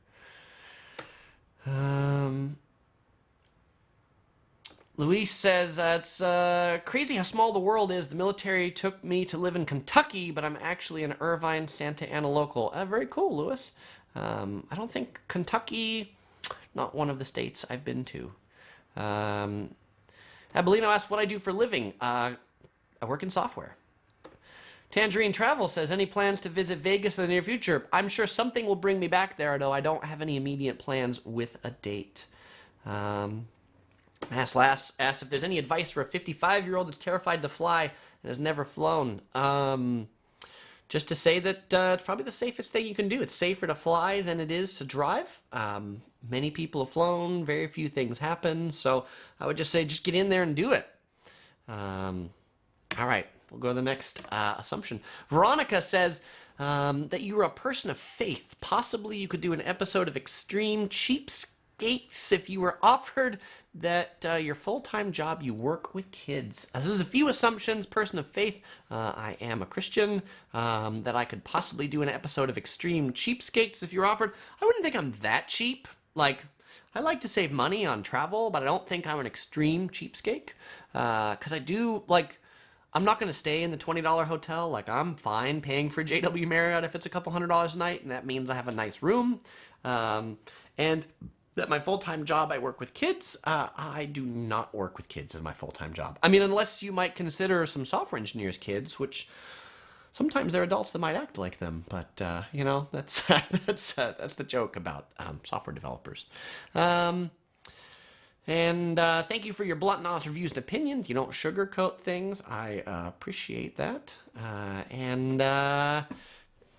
Luis says, it's crazy how small the world is. The military took me to live in Kentucky, but I'm actually an Irvine, Santa Ana local. Very cool, Luis. I don't think Kentucky, not one of the states I've been to. Abelino asks what I do for a living. I work in software. Tangerine Travel says, any plans to visit Vegas in the near future? I'm sure something will bring me back there, though I don't have any immediate plans with a date. Mass Lass asks if there's any advice for a 55-year-old that's terrified to fly and has never flown. Just to say that it's probably the safest thing you can do. It's safer to fly than it is to drive. Many people have flown. Very few things happen. So I would just say just get in there and do it. All right. We'll go to the next assumption. Veronica says that you are a person of faith. Possibly you could do an episode of Extreme Cheapskates if you were offered that your full-time job you work with kids. This is a few assumptions. Person of faith. I am a Christian. That I could possibly do an episode of Extreme Cheapskates if you're offered. I wouldn't think I'm that cheap. Like, I like to save money on travel, but I don't think I'm an extreme cheapskate. Because I do, like, I'm not going to stay in the $20 hotel. Like, I'm fine paying for JW Marriott if it's a couple $100s a night, and that means I have a nice room. And that my full-time job, I work with kids. I do not work with kids in my full-time job. I mean, unless you might consider some software engineers' kids, which sometimes they're adults that might act like them. But, you know, that's that's the joke about software developers. And thank you for your blunt and honest reviews and opinions. You don't sugarcoat things. I appreciate that.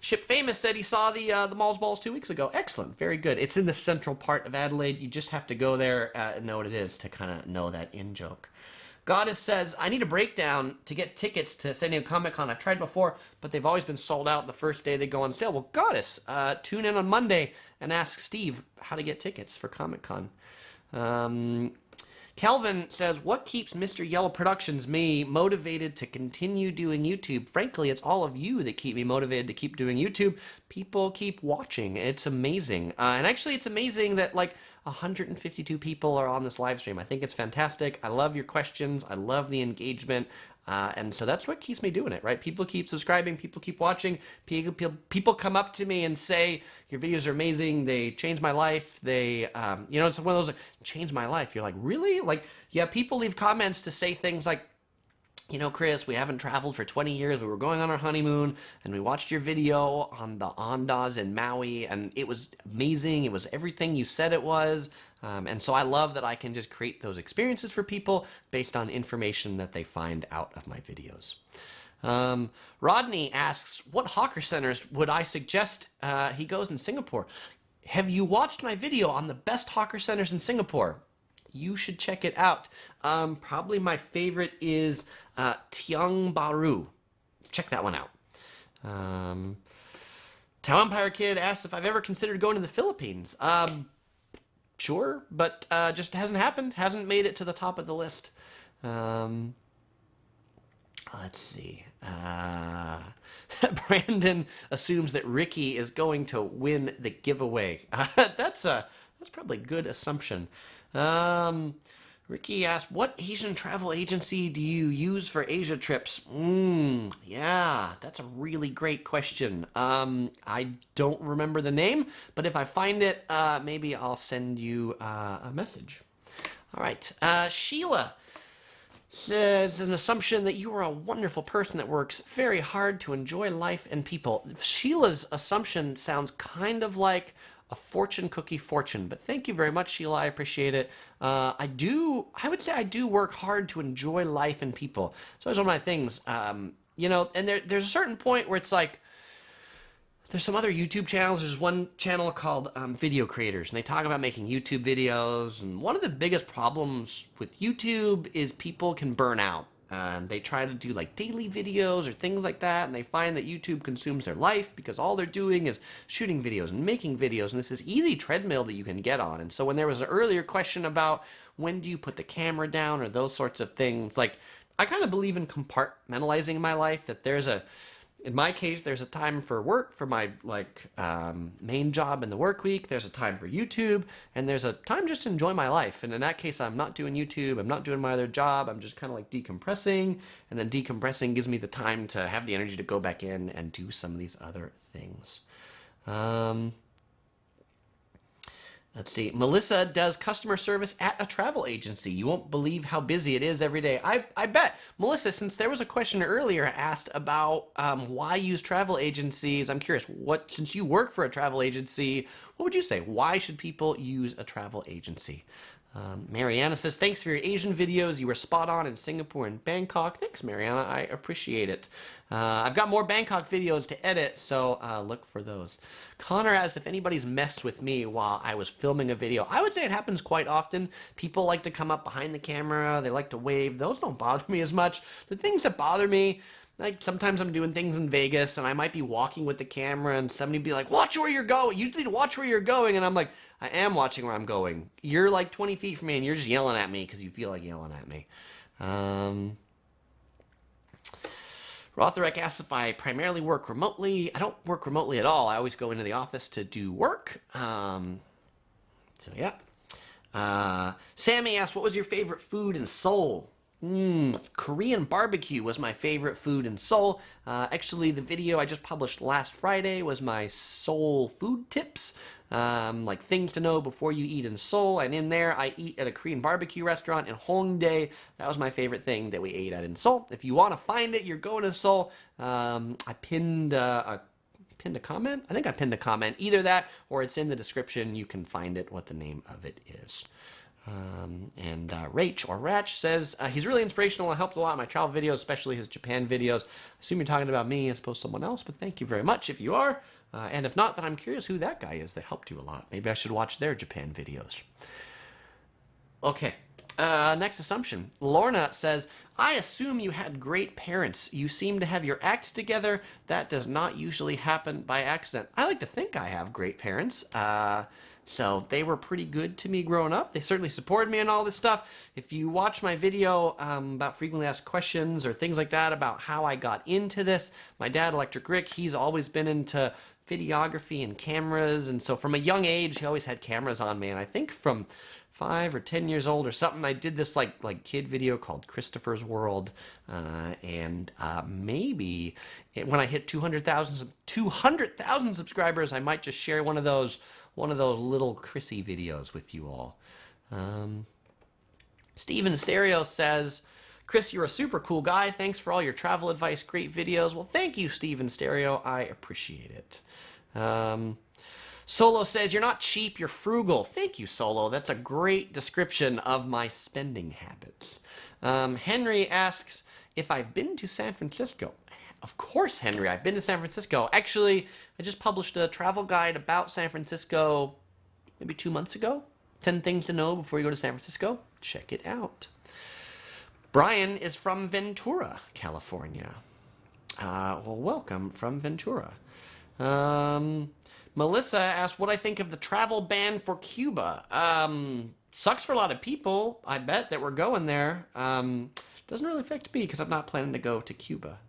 Ship Famous said he saw the Malls Balls 2 weeks ago. Excellent. Very good. It's in the central part of Adelaide. You just have to go there and know what it is to kind of know that in-joke. Goddess says, I need a breakdown to get tickets to San Diego Comic-Con. I've tried before, but they've always been sold out the first day they go on sale. Well, Goddess, tune in on Monday and ask Steve how to get tickets for Comic-Con. Calvin says, what keeps Mr. Yellow Productions me motivated to continue doing YouTube? Frankly, it's all of you that keep me motivated to keep doing YouTube. People keep watching. It's amazing. And actually, it's amazing that, like, 152 people are on this live stream. I think it's fantastic. I love your questions. I love the engagement. And so that's what keeps me doing it, right? People keep subscribing. People keep watching. People come up to me and say, your videos are amazing. They changed my life. They, you know, it's one of those, like, changed my life. You're like, really? Like, yeah, people leave comments to say things like, you know, Chris, we haven't traveled for 20 years. We were going on our honeymoon, and we watched your video on the Ondas in Maui, and it was amazing. It was everything you said it was. And so I love that I can just create those experiences for people based on information that they find out of my videos. Rodney asks, what hawker centers would I suggest he goes in Singapore? Have you watched my video on the best hawker centers in Singapore? You should check it out. Probably my favorite is Tiong Bahru. Check that one out. Tau Empire Kid asks if I've ever considered going to the Philippines. Sure, but just hasn't happened. Hasn't made it to the top of the list. Let's see. Brandon assumes that Ricky is going to win the giveaway. That's probably a good assumption. Ricky asked, what Asian travel agency do you use for Asia trips? Yeah, that's a really great question. I don't remember the name, but if I find it, maybe I'll send you a message. All right. Sheila says an assumption that you are a wonderful person that works very hard to enjoy life and people. Sheila's assumption sounds kind of like a fortune cookie fortune, but thank you very much, Sheila. I appreciate it. I would say I do work hard to enjoy life and people. So it's one of my things, you know, and there's a certain point where it's like, There's some other YouTube channels. There's one channel called Video Creators, and they talk about making YouTube videos. And one of the biggest problems with YouTube is people can burn out. They try to do like daily videos or things like that, and they find that YouTube consumes their life because all they're doing is shooting videos and making videos, and this is easy treadmill that you can get on. And so when there was an earlier question about when do you put the camera down or those sorts of things, like I kind of believe in compartmentalizing my life, that in my case, there's a time for work, for my main job in the work week. There's a time for YouTube, and there's a time just to enjoy my life. And in that case, I'm not doing YouTube. I'm not doing my other job. I'm just kind of like decompressing, and then decompressing gives me the time to have the energy to go back in and do some of these other things. Let's see. Melissa does customer service at a travel agency. You won't believe how busy it is every day. I bet. Melissa, since there was a question earlier asked about why use travel agencies, I'm curious, since you work for a travel agency, what would you say? Why should people use a travel agency? Mariana says, thanks for your Asian videos. You were spot on in Singapore and Bangkok. Thanks, Mariana. I appreciate it. I've got more Bangkok videos to edit, so look for those. Connor asks if anybody's messed with me while I was filming a video. I would say it happens quite often. People like to come up behind the camera. They like to wave. Those don't bother me as much. The things that bother me, like sometimes I'm doing things in Vegas and I might be walking with the camera and somebody be like, watch where you're going. You need to watch where you're going. And I'm like, I am watching where I'm going. You're like 20 feet from me and you're just yelling at me because you feel like yelling at me. Rotherek asks if I primarily work remotely. I don't work remotely at all. I always go into the office to do work. So yeah. Sammy asks, what was your favorite food in Seoul? Korean barbecue was my favorite food in Seoul. Actually, the video I just published last Friday was my Seoul food tips. Like things to know before you eat in Seoul. And in there, I eat at a Korean barbecue restaurant in Hongdae. That was my favorite thing that we ate at in Seoul. If you want to find it, you're going to Seoul. I pinned a comment. I think I pinned a comment. Either that or it's in the description. You can find it, what the name of it is. Rach or Ratch says, he's really inspirational and helped a lot in my travel videos, especially his Japan videos. I assume you're talking about me as opposed to someone else, but thank you very much if you are. And if not, then I'm curious who that guy is that helped you a lot. Maybe I should watch their Japan videos. Okay. Next assumption. Lorna says, I assume you had great parents. You seem to have your acts together. That does not usually happen by accident. I like to think I have great parents. So they were pretty good to me growing up. They certainly supported me in all this stuff. If you watch my video about frequently asked questions or things like that about how I got into this, my dad, Electric Rick, he's always been into videography and cameras. And so from a young age, he always had cameras on me. And I think from 5 or 10 years old or something, I did this like kid video called Christopher's World. Maybe when I hit 200,000 subscribers, I might just share one of those little Chrissy videos with you all. Steven Stereo says, Chris, you're a super cool guy. Thanks for all your travel advice. Great videos. Well, thank you, Steven Stereo. I appreciate it. Solo says, you're not cheap, you're frugal. Thank you, Solo. That's a great description of my spending habits. Henry asks if I've been to San Francisco. Of course, Henry, I've been to San Francisco. Actually, I just published a travel guide about San Francisco maybe 2 months ago. 10 things to know before you go to San Francisco. Check it out. Brian is from Ventura, California. Well, welcome from Ventura. Melissa asked what I think of the travel ban for Cuba. Sucks for a lot of people, I bet, that we're going there. Doesn't really affect me because I'm not planning to go to Cuba.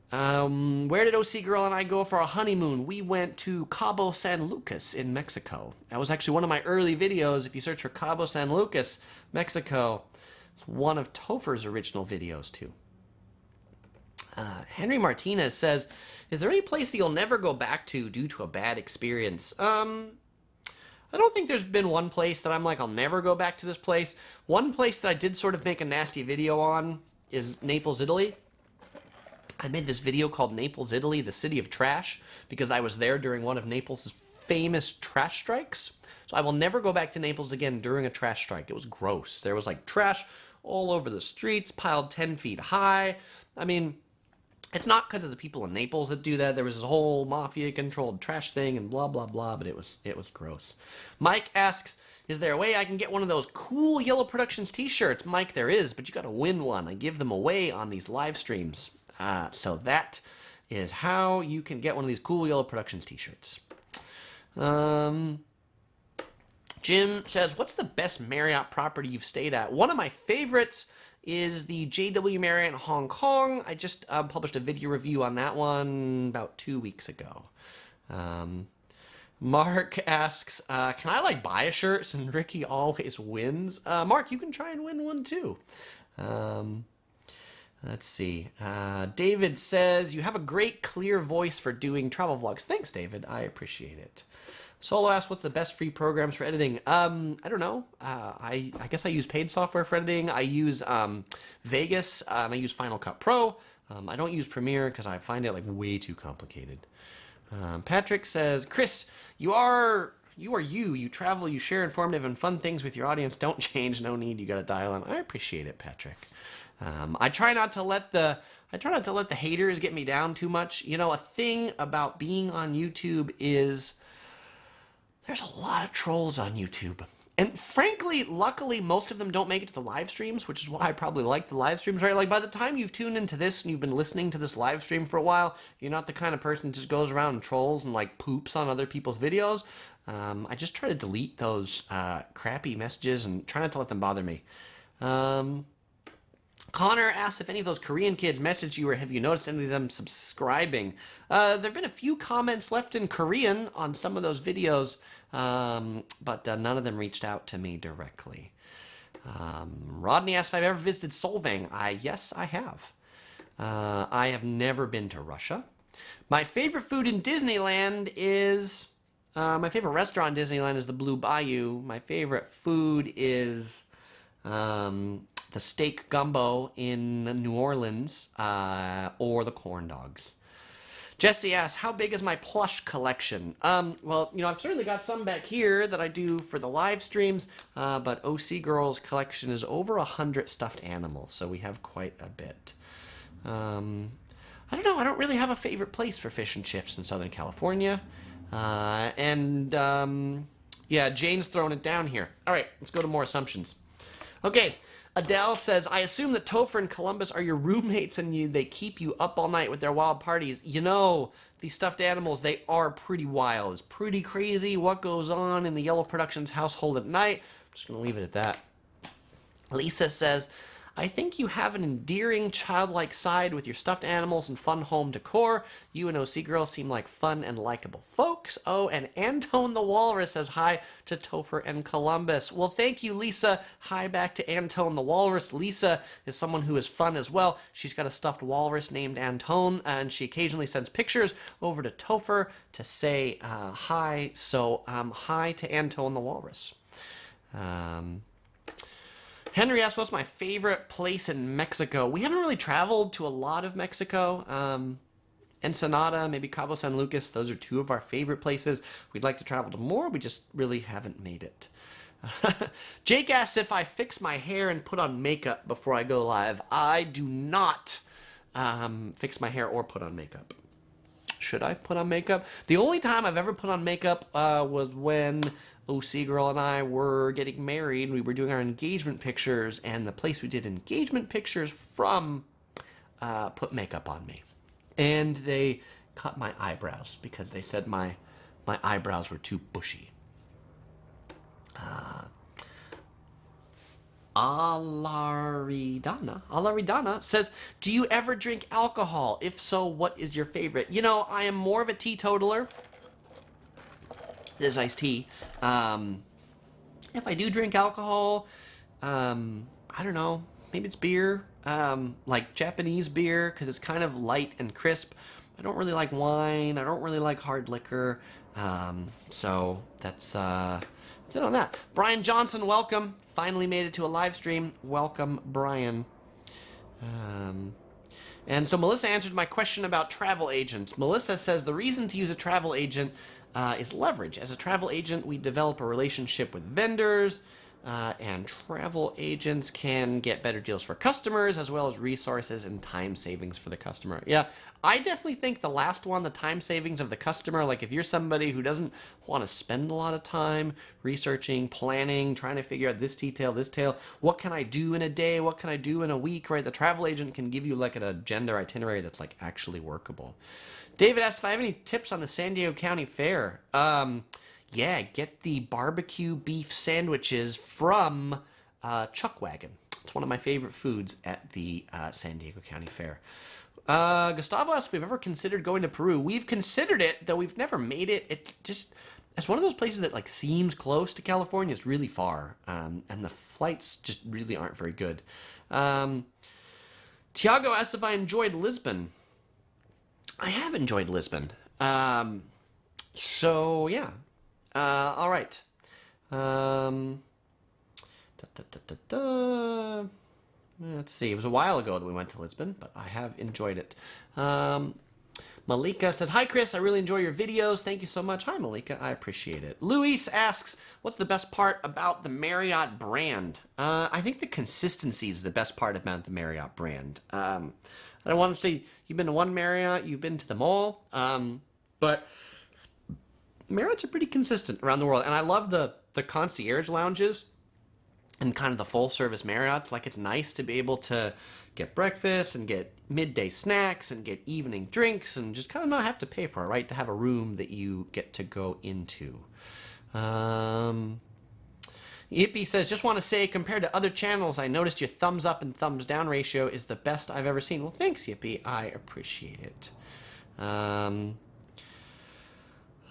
Where did OC Girl and I go for our honeymoon? We went to Cabo San Lucas in Mexico. That was actually one of my early videos. If you search for Cabo San Lucas, Mexico, it's one of Topher's original videos too. Henry Martinez says, is there any place that you'll never go back to due to a bad experience? I don't think there's been one place that I'm like, I'll never go back to this place. One place that I did sort of make a nasty video on is Naples, Italy. I made this video called Naples, Italy, the City of Trash, because I was there during one of Naples' famous trash strikes. So I will never go back to Naples again during a trash strike. It was gross. There was like trash all over the streets, piled 10 feet high. I mean, It's not because of the people in Naples that do that. There was this whole mafia-controlled trash thing and blah, blah, blah, but it was gross. Mike asks, is there a way I can get one of those cool Yellow Productions t-shirts? Mike, there is, but you got to win one. I give them away on these live streams. So that is how you can get one of these cool Yellow Productions t-shirts. Jim says, what's the best Marriott property you've stayed at? One of my favorites is the JW Marriott in Hong Kong. I just published a video review on that one about 2 weeks ago. Mark asks, can I buy a shirt since Ricky always wins? Mark, you can try and win one too. Let's see. David says, you have a great clear voice for doing travel vlogs. Thanks, David. I appreciate it. Solo asks, what's the best free programs for editing? I don't know. I guess I use paid software for editing. I use Vegas, and I use Final Cut Pro. I don't use Premiere because I find it way too complicated. Patrick says, Chris, you are you. You travel, you share informative and fun things with your audience. Don't change, no need. You got to dial in. I appreciate it, Patrick. I try not to let the haters get me down too much. You know, a thing about being on YouTube is there's a lot of trolls on YouTube. And frankly, luckily, most of them don't make it to the live streams, which is why I probably like the live streams, right? By the time you've tuned into this and you've been listening to this live stream for a while, you're not the kind of person that just goes around and trolls and poops on other people's videos. I just try to delete those crappy messages and try not to let them bother me. Connor asked if any of those Korean kids messaged you or have you noticed any of them subscribing. There have been a few comments left in Korean on some of those videos, but none of them reached out to me directly. Rodney asked if I've ever visited Solvang. Yes, I have. I have never been to Russia. My favorite food in Disneyland is... my favorite restaurant in Disneyland is the Blue Bayou. My favorite food is... the steak gumbo in New Orleans, or the corn dogs. Jesse asks, how big is my plush collection? Well, I've certainly got some back here that I do for the live streams, but OC Girl's collection is over 100 stuffed animals, so we have quite a bit. I don't know, I don't really have a favorite place for fish and chips in Southern California. Yeah, Jane's throwing it down here. All right, let's go to more assumptions. Okay. Adele says, I assume that Topher and Columbus are your roommates and they keep you up all night with their wild parties. These stuffed animals, they are pretty wild. It's pretty crazy what goes on in the Yellow Productions household at night. I'm just going to leave it at that. Lisa says, I think you have an endearing, childlike side with your stuffed animals and fun home decor. You and OC Girl seem like fun and likable folks. Oh, and Antone the Walrus says hi to Topher and Columbus. Well, thank you, Lisa. Hi back to Antone the Walrus. Lisa is someone who is fun as well. She's got a stuffed walrus named Antone, and she occasionally sends pictures over to Topher to say hi. So, hi to Antone the Walrus. Henry asked, what's my favorite place in Mexico? We haven't really traveled to a lot of Mexico. Ensenada, maybe Cabo San Lucas, those are two of our favorite places. We'd like to travel to more, we just really haven't made it. Jake asks if I fix my hair and put on makeup before I go live. I do not fix my hair or put on makeup. Should I put on makeup? The only time I've ever put on makeup was when OC Girl and I were getting married. We were doing our engagement pictures, and the place we did engagement pictures from put makeup on me. And they cut my eyebrows because they said my eyebrows were too bushy. Alaridana says, do you ever drink alcohol? If so, what is your favorite? I am more of a teetotaler. This is iced tea. If I do drink alcohol, I don't know, maybe it's beer, like Japanese beer, because it's kind of light and crisp. I don't really like wine. I don't really like hard liquor. So that's it on that. Brian Johnson, welcome. Finally made it to a live stream. Welcome, Brian. And so Melissa answered my question about travel agents. Melissa says the reason to use a travel agent is leverage. As a travel agent, we develop a relationship with vendors. and travel agents can get better deals for customers as well as resources and time savings for the customer. Yeah, I definitely think the last one, the time savings of the customer, like if you're somebody who doesn't want to spend a lot of time researching, planning, trying to figure out this detail, what can I do in a day, what can I do in a week, right? The travel agent can give you like an agenda or itinerary that's like actually workable. David asks if I have any tips on the San Diego County Fair. Yeah, get the barbecue beef sandwiches from Chuck Wagon. It's one of my favorite foods at the San Diego County Fair. Gustavo asks if we've ever considered going to Peru. We've considered it, though we've never made it. It's one of those places that like seems close to California. It's really far, and the flights just really aren't very good. Tiago asks if I enjoyed Lisbon. I have enjoyed Lisbon. So yeah. All right. Let's see. It was a while ago that we went to Lisbon, but I have enjoyed it. Malika says, "Hi, Chris. I really enjoy your videos. Thank you so much." Hi, Malika. I appreciate it. Luis asks, "What's the best part about the Marriott brand?" I think the consistency is the best part about the Marriott brand. I don't want to say you've been to one Marriott, you've been to them all, but Marriott's are pretty consistent around the world, and I love the concierge lounges and kind of the full service Marriott's. Like, it's nice to be able to get breakfast and get midday snacks and get evening drinks and just kind of not have to pay for it, right? To have a room that you get to go into. Yippee says, "Just want to say, compared to other channels, I noticed your thumbs up and thumbs down ratio is the best I've ever seen." Well, thanks, Yippee. I appreciate it.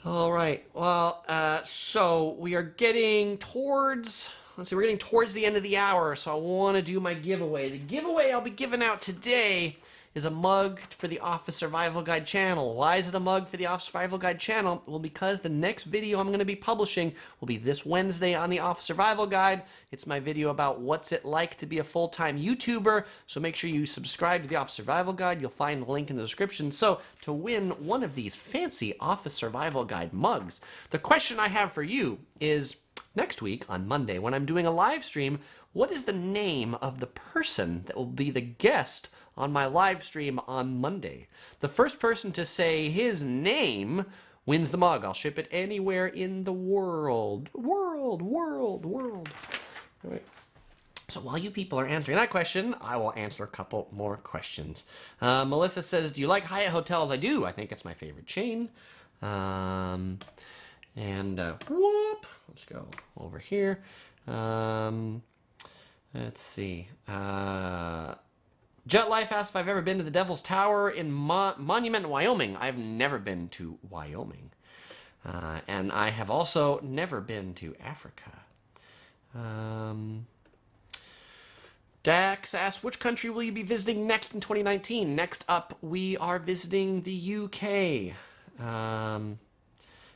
All right. Well, so we are getting towards, we're getting towards the end of the hour, so I want to do my giveaway. The giveaway I'll be giving out today is a mug for the Office Survival Guide channel. Why is it a mug for the Office Survival Guide channel? Well, because the next video I'm going to be publishing will be this Wednesday on the Office Survival Guide. It's my video about what's it like to be a full-time YouTuber, so make sure you subscribe to the Office Survival Guide. You'll find the link in the description. So, to win one of these fancy Office Survival Guide mugs, the question I have for you is, next week on Monday, when I'm doing a live stream, what is the name of the person that will be the guest on my live stream on Monday? The first person to say his name wins the mug. I'll ship it anywhere in the world. World. All right. So while you people are answering that question, I will answer a couple more questions. Melissa says, "Do you like Hyatt hotels?" I do. I think it's my favorite chain. Let's go over here. Let's see. Jet Life asks if I've ever been to the Devil's Tower in Monument, Wyoming. I've never been to Wyoming. And I have also never been to Africa. Dax asks, which country will you be visiting next in 2019? Next up, we are visiting the UK.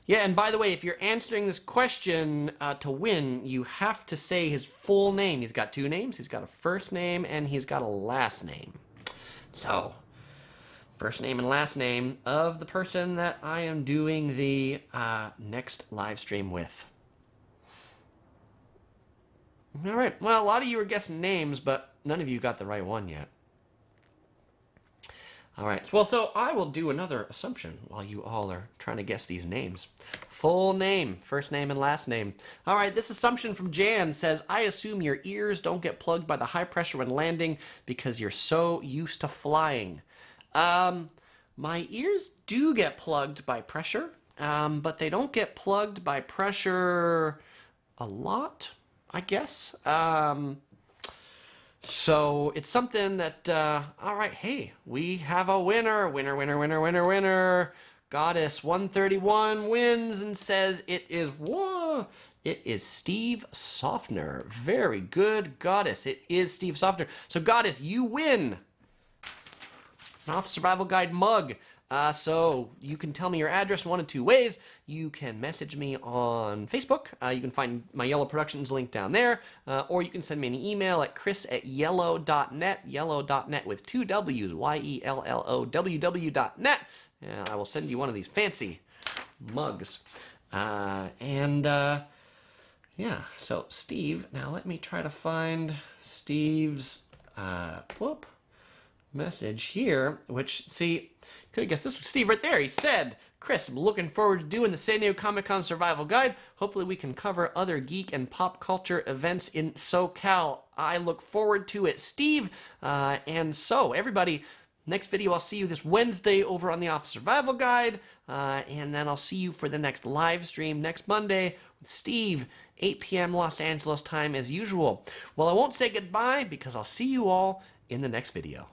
Yeah, and by the way, if you're answering this question to win, you have to say his full name. He's got two names. He's got a first name and he's got a last name. So, first name and last name of the person that I am doing the next live stream with. All right. Well, a lot of you are guessing names, but none of you got the right one yet. All right. Well, so I will do another assumption while you all are trying to guess these names. Full name, first name and last name. All right. This assumption from Jan says, I assume your ears don't get plugged by the high pressure when landing because you're so used to flying. My ears do get plugged by pressure, but they don't get plugged by pressure a lot, I guess. So it's something that, all right, hey, we have a winner. Winner. Goddess 131 wins and says it is, whoa, it is Steve Softner. Very good, Goddess. It is Steve Softner. So Goddess, you win an Office Survival Guide mug. So you can tell me your address one of two ways. You can message me on Facebook. You can find my Yellow Productions link down there. Or you can send me an email at chris@yellow.net, yellow.net with two W's, YELLOWW.net. And I will send you one of these fancy mugs. Yeah, so Steve, now let me try to find Steve's message here, which, see, could have guessed this was Steve right there. He said, Chris, I'm looking forward to doing the San Diego Comic-Con Survival Guide. Hopefully we can cover other geek and pop culture events in SoCal. I look forward to it, Steve. And so, everybody, next video I'll see you this Wednesday over on the Office Survival Guide. And then I'll see you for the next live stream next Monday with Steve, 8 p.m. Los Angeles time as usual. Well, I won't say goodbye because I'll see you all in the next video.